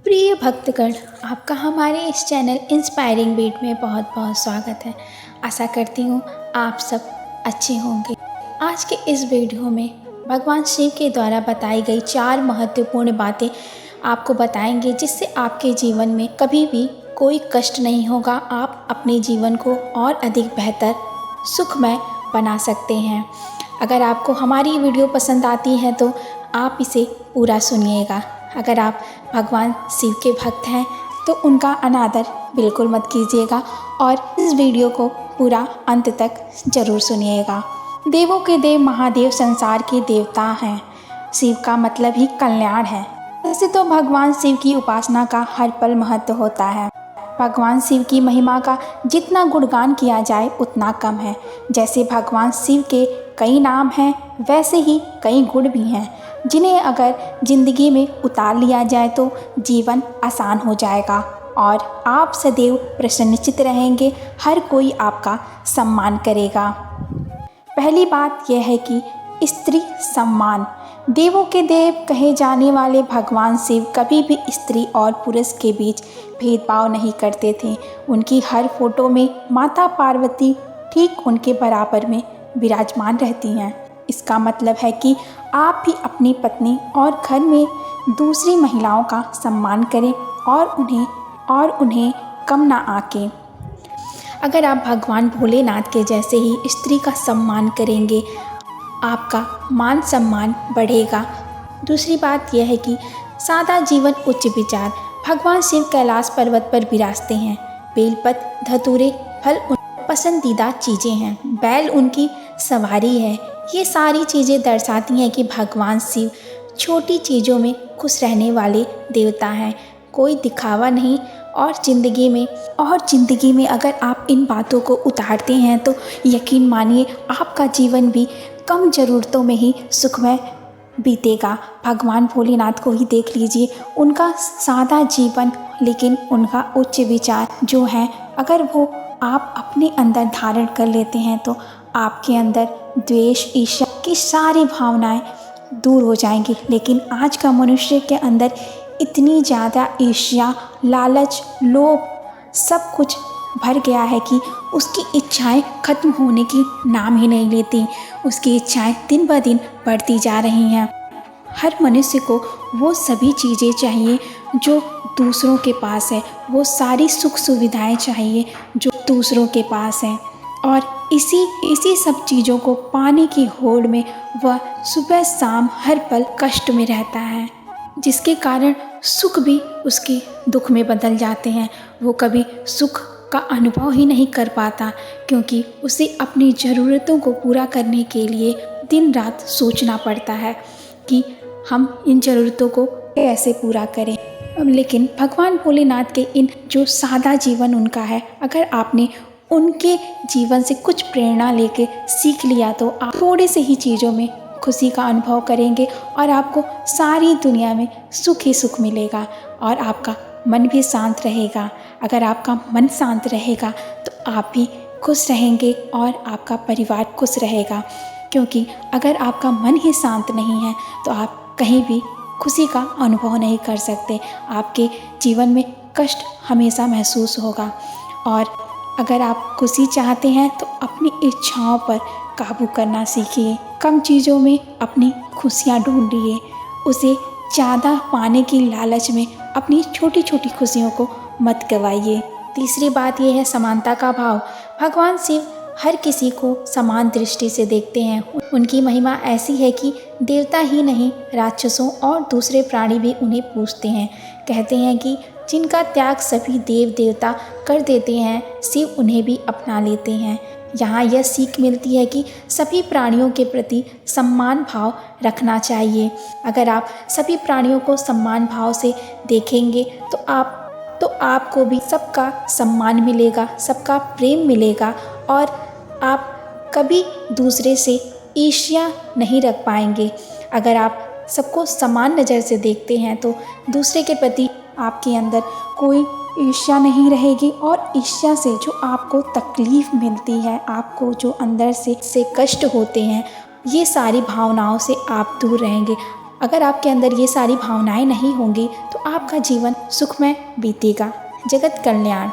प्रिय भक्तगण, आपका हमारे इस चैनल इंस्पायरिंग बीट में बहुत बहुत स्वागत है। आशा करती हूँ आप सब अच्छे होंगे। आज के इस वीडियो में भगवान शिव के द्वारा बताई गई 4 महत्वपूर्ण बातें आपको बताएंगे, जिससे आपके जीवन में कभी भी कोई कष्ट नहीं होगा। आप अपने जीवन को और अधिक बेहतर सुखमय बना सकते हैं। अगर आपको हमारी वीडियो पसंद आती है तो आप इसे पूरा सुनिएगा। अगर आप भगवान शिव के भक्त हैं तो उनका अनादर बिल्कुल मत कीजिएगा और इस वीडियो को पूरा अंत तक ज़रूर सुनिएगा। देवों के देव महादेव संसार के देवता हैं। शिव का मतलब ही कल्याण है। वैसे तो भगवान शिव की उपासना का हर पल महत्व होता है। भगवान शिव की महिमा का जितना गुणगान किया जाए उतना कम है। जैसे भगवान शिव के कई नाम हैं, वैसे ही कई गुण भी हैं, जिन्हें अगर ज़िंदगी में उतार लिया जाए तो जीवन आसान हो जाएगा और आप सदैव प्रसन्नचित्त रहेंगे। हर कोई आपका सम्मान करेगा। पहली बात यह है कि स्त्री सम्मान। देवों के देव कहे जाने वाले भगवान शिव कभी भी स्त्री और पुरुष के बीच भेदभाव नहीं करते थे। उनकी हर फोटो में माता पार्वती ठीक उनके बराबर में विराजमान रहती हैं। इसका मतलब है कि आप भी अपनी पत्नी और घर में दूसरी महिलाओं का सम्मान करें और उन्हें कम ना आके। अगर आप भगवान भोलेनाथ के जैसे ही स्त्री का सम्मान करेंगे, आपका मान सम्मान बढ़ेगा। दूसरी बात यह है कि सादा जीवन उच्च विचार। भगवान शिव कैलाश पर्वत पर विराजते हैं। बेलपत्र, धतूरे, फल उनकी पसंदीदा चीज़ें हैं। बैल उनकी सवारी है। ये सारी चीज़ें दर्शाती हैं कि भगवान शिव छोटी चीज़ों में खुश रहने वाले देवता हैं। कोई दिखावा नहीं। और ज़िंदगी में अगर आप इन बातों को उतारते हैं तो यकीन मानिए आपका जीवन भी कम ज़रूरतों में ही सुखमय बीतेगा। भगवान भोलेनाथ को ही देख लीजिए, उनका सादा जीवन लेकिन उनका उच्च विचार जो है, अगर वो आप अपने अंदर धारण कर लेते हैं तो आपके अंदर द्वेष, ईर्ष्या की सारी भावनाएं दूर हो जाएंगी। लेकिन आज का मनुष्य के अंदर इतनी ज़्यादा ईर्ष्या, लालच, लोभ सब कुछ भर गया है कि उसकी इच्छाएं खत्म होने की नाम ही नहीं लेती। उसकी इच्छाएं दिन ब दिन बढ़ती जा रही हैं। हर मनुष्य को वो सभी चीज़ें चाहिए जो दूसरों के पास है। वो सारी सुख सुविधाएं चाहिए जो दूसरों के पास हैं। और इसी सब चीज़ों को पाने की होड़ में वह सुबह शाम हर पल कष्ट में रहता है, जिसके कारण सुख भी उसके दुख में बदल जाते हैं। वो कभी सुख का अनुभव ही नहीं कर पाता, क्योंकि उसे अपनी ज़रूरतों को पूरा करने के लिए दिन रात सोचना पड़ता है कि हम इन ज़रूरतों को कैसे पूरा करें। लेकिन भगवान भोलेनाथ के इन जो सादा जीवन उनका है, अगर आपने उनके जीवन से कुछ प्रेरणा लेके सीख लिया तो आप थोड़े से ही चीज़ों में खुशी का अनुभव करेंगे और आपको सारी दुनिया में सुख ही सुख मिलेगा और आपका मन भी शांत रहेगा। अगर आपका मन शांत रहेगा तो आप भी खुश रहेंगे और आपका परिवार खुश रहेगा, क्योंकि अगर आपका मन ही शांत नहीं है तो आप कहीं भी खुशी का अनुभव नहीं कर सकते। आपके जीवन में कष्ट हमेशा महसूस होगा। और अगर आप खुशी चाहते हैं तो अपनी इच्छाओं पर काबू करना सीखिए। कम चीज़ों में अपनी खुशियाँ ढूंढिए। उसे ज़्यादा पाने की लालच में अपनी छोटी छोटी खुशियों को मत गवाइए। तीसरी बात यह है समानता का भाव। भगवान शिव हर किसी को समान दृष्टि से देखते हैं। उनकी महिमा ऐसी है कि देवता ही नहीं, राक्षसों और दूसरे प्राणी भी उन्हें पूजते हैं। कहते हैं कि जिनका त्याग सभी देव देवता कर देते हैं, शिव उन्हें भी अपना लेते हैं। यहाँ यह सीख मिलती है कि सभी प्राणियों के प्रति सम्मान भाव रखना चाहिए। अगर आप सभी प्राणियों को सम्मान भाव से देखेंगे तो आपको भी सबका सम्मान मिलेगा, सबका प्रेम मिलेगा और आप कभी दूसरे से ईर्ष्या नहीं रख पाएंगे। अगर आप सबको समान नज़र से देखते हैं तो दूसरे के प्रति आपके अंदर कोई ईर्ष्या नहीं रहेगी और ईर्ष्या से जो आपको तकलीफ़ मिलती है, आपको जो अंदर से कष्ट होते हैं, ये सारी भावनाओं से आप दूर रहेंगे। अगर आपके अंदर ये सारी भावनाएं नहीं होंगी तो आपका जीवन सुखमय बीतेगा। जगत कल्याण।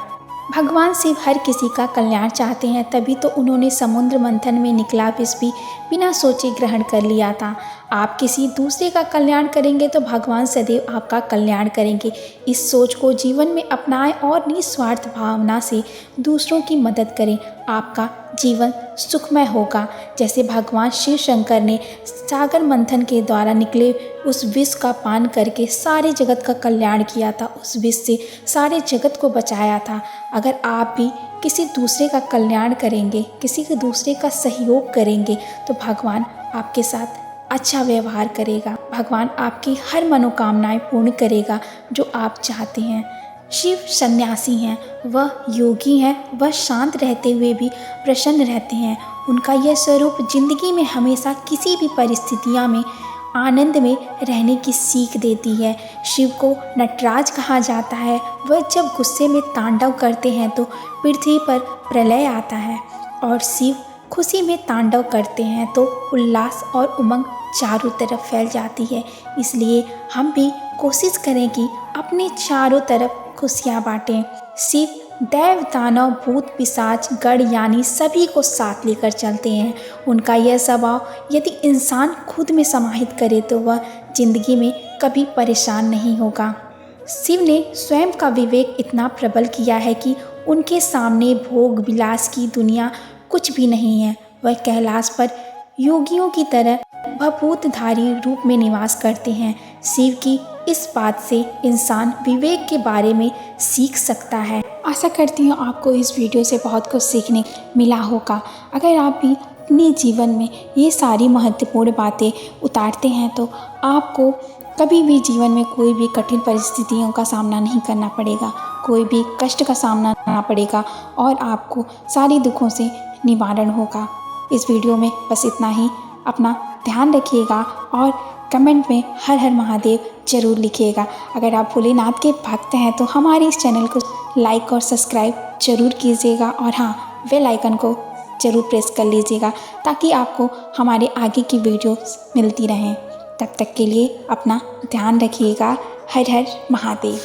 भगवान शिव हर किसी का कल्याण चाहते हैं, तभी तो उन्होंने समुद्र मंथन में निकला विष भी बिना सोचे ग्रहण कर लिया था। आप किसी दूसरे का कल्याण करेंगे तो भगवान सदैव आपका कल्याण करेंगे। इस सोच को जीवन में अपनाएं और निस्वार्थ भावना से दूसरों की मदद करें। आपका जीवन सुखमय होगा। जैसे भगवान शिव शंकर ने सागर मंथन के द्वारा निकले उस विष का पान करके सारे जगत का कल्याण किया था, उस विष से सारे जगत को बचाया था। अगर आप भी किसी दूसरे का कल्याण करेंगे, किसी के दूसरे का सहयोग करेंगे तो भगवान आपके साथ अच्छा व्यवहार करेगा। भगवान आपकी हर मनोकामनाएं पूर्ण करेगा जो आप चाहते हैं। शिव सन्यासी हैं, वह योगी हैं, वह शांत रहते हुए भी प्रसन्न रहते हैं। उनका यह स्वरूप जिंदगी में हमेशा किसी भी परिस्थितियों में आनंद में रहने की सीख देती है। शिव को नटराज कहा जाता है। वह जब गुस्से में तांडव करते हैं तो पृथ्वी पर प्रलय आता है और शिव खुशी में तांडव करते हैं तो उल्लास और उमंग चारों तरफ फैल जाती है। इसलिए हम भी कोशिश करें कि अपने चारों तरफ खुशियाँ बांटें। शिव दैव दानव भूत पिशाच गण यानी सभी को साथ लेकर चलते हैं। उनका यह स्वभाव यदि इंसान खुद में समाहित करे तो वह जिंदगी में कभी परेशान नहीं होगा। शिव ने स्वयं का विवेक इतना प्रबल किया है कि उनके सामने भोग विलास की दुनिया कुछ भी नहीं है। वह कैलाश पर योगियों की तरह भभूतधारी रूप में निवास करते हैं। शिव की इस बात से इंसान विवेक के बारे में सीख सकता है। आशा करती हूँ आपको इस वीडियो से बहुत कुछ सीखने मिला होगा। अगर आप भी अपने जीवन में ये सारी महत्वपूर्ण बातें उतारते हैं तो आपको कभी भी जीवन में कोई भी कठिन परिस्थितियों का सामना नहीं करना पड़ेगा, कोई भी कष्ट का सामना करना पड़ेगा और आपको सारी दुखों से निवारण होगा। इस वीडियो में बस इतना ही। अपना ध्यान रखिएगा और कमेंट में हर हर महादेव जरूर लिखिएगा। अगर आप भोलेनाथ के भक्त हैं तो हमारे इस चैनल को लाइक और सब्सक्राइब जरूर कीजिएगा और हाँ, बेल आइकन को जरूर प्रेस कर लीजिएगा ताकि आपको हमारे आगे की वीडियो मिलती रहें। तब तक के लिए अपना ध्यान रखिएगा। हर हर महादेव।